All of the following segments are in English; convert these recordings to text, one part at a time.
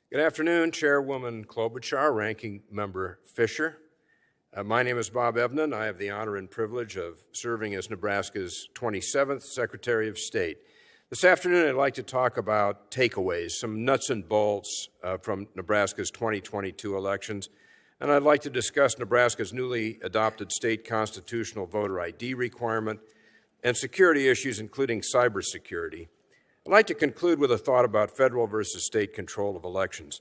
Good afternoon, Chairwoman Klobuchar, Ranking Member Fisher. My name is Bob Evnen. I have the honor and privilege of serving as Nebraska's 27th Secretary of State. This afternoon, I'd like to talk about takeaways, some nuts and bolts from Nebraska's 2022 elections, and I'd like to discuss Nebraska's newly adopted state constitutional voter ID requirement and security issues, including cybersecurity. I'd like to conclude with a thought about federal versus state control of elections.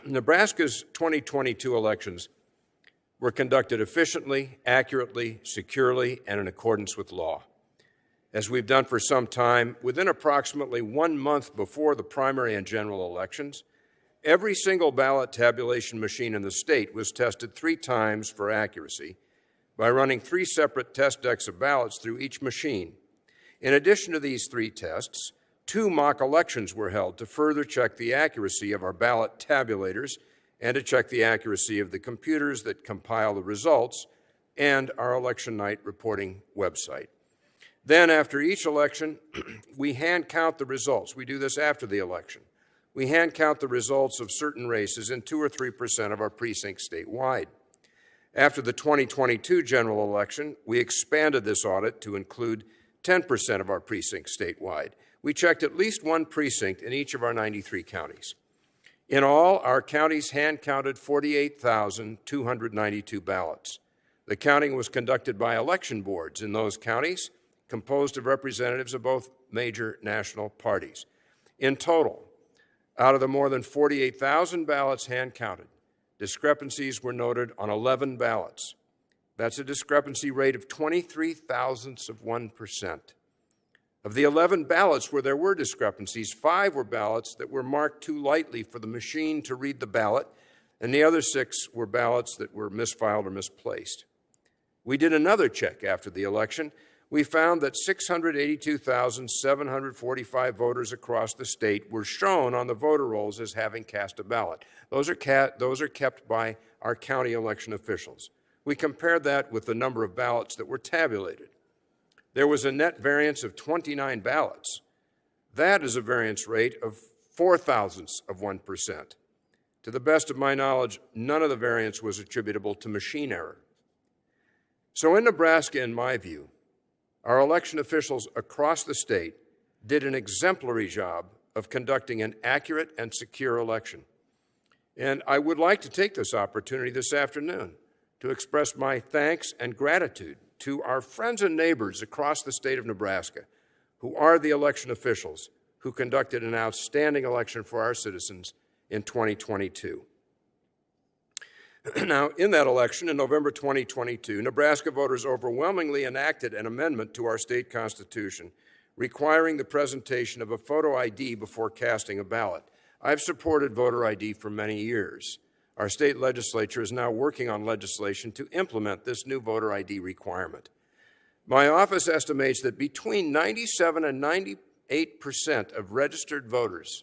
Nebraska's 2022 elections were conducted efficiently, accurately, securely, and in accordance with law. As we've done for some time, within approximately 1 month before the primary and general elections, every single ballot tabulation machine in the state was tested 3 times for accuracy by running 3 separate test decks of ballots through each machine. In addition to these 3 tests, 2 mock elections were held to further check the accuracy of our ballot tabulators and to check the accuracy of the computers that compile the results and our election night reporting website. Then, after each election, we hand count the results. We do this after the election. We hand count the results of certain races in 2 or 3% of our precincts statewide. After the 2022 general election, we expanded this audit to include 10% of our precincts statewide. We checked at least 1 precinct in each of our 93 counties. In all, our counties hand-counted 48,292 ballots. The counting was conducted by election boards in those counties, composed of representatives of both major national parties. In total, out of the more than 48,000 ballots hand-counted, discrepancies were noted on 11 ballots. That's a discrepancy rate of 0.23%. Of the 11 ballots where there were discrepancies, 5 were ballots that were marked too lightly for the machine to read the ballot, and the other 6 were ballots that were misfiled or misplaced. We did another check after the election. We found that 682,745 voters across the state were shown on the voter rolls as having cast a ballot. Those are kept by our county election officials. We compared that with the number of ballots that were tabulated. There was a net variance of 29 ballots. That is a variance rate of 0.04%. To the best of my knowledge, none of the variance was attributable to machine error. So in Nebraska, in my view, our election officials across the state did an exemplary job of conducting an accurate and secure election. And I would like to take this opportunity this afternoon to express my thanks and gratitude to our friends and neighbors across the state of Nebraska, who are the election officials who conducted an outstanding election for our citizens in 2022. Now, in that election in November 2022, Nebraska voters overwhelmingly enacted an amendment to our state constitution requiring the presentation of a photo ID before casting a ballot. I've supported voter ID for many years. Our state legislature is now working on legislation to implement this new voter ID requirement. My office estimates that between 97 and 98% of registered voters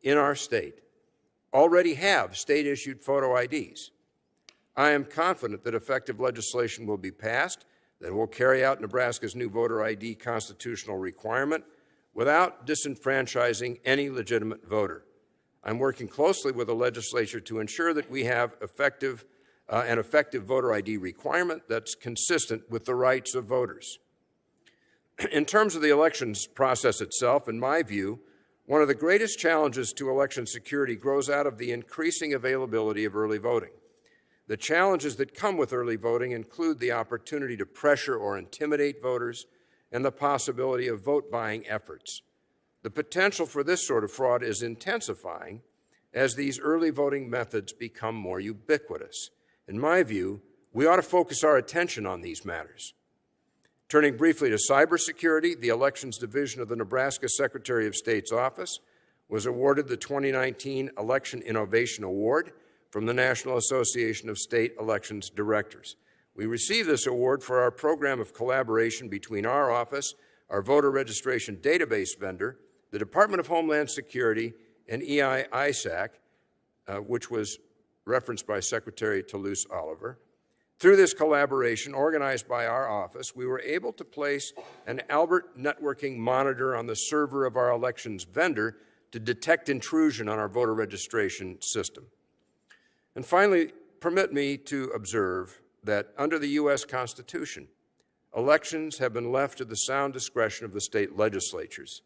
in our state already have state-issued photo IDs. I am confident that effective legislation will be passed that will carry out Nebraska's new voter ID constitutional requirement without disenfranchising any legitimate voter. I'm working closely with the legislature to ensure that we have an effective voter ID requirement that's consistent with the rights of voters. In terms of the elections process itself, in my view, one of the greatest challenges to election security grows out of the increasing availability of early voting. The challenges that come with early voting include the opportunity to pressure or intimidate voters and the possibility of vote-buying efforts. The potential for this sort of fraud is intensifying as these early voting methods become more ubiquitous. In my view, we ought to focus our attention on these matters. Turning briefly to cybersecurity, the Elections Division of the Nebraska Secretary of State's office was awarded the 2019 Election Innovation Award from the National Association of State Elections Directors. We received this award for our program of collaboration between our office, our voter registration database vendor, the Department of Homeland Security, and EI-ISAC, which was referenced by Secretary Toulouse Oliver. Through this collaboration, organized by our office, we were able to place an Albert networking monitor on the server of our elections vendor to detect intrusion on our voter registration system. And finally, permit me to observe that under the U.S. Constitution, elections have been left to the sound discretion of the state legislatures.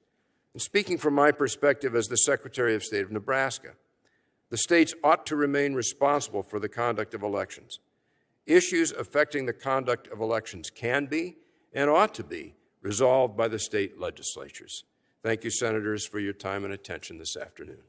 And speaking from my perspective as the Secretary of State of Nebraska, the states ought to remain responsible for the conduct of elections. Issues affecting the conduct of elections can be and ought to be resolved by the state legislatures. Thank you, Senators, for your time and attention this afternoon.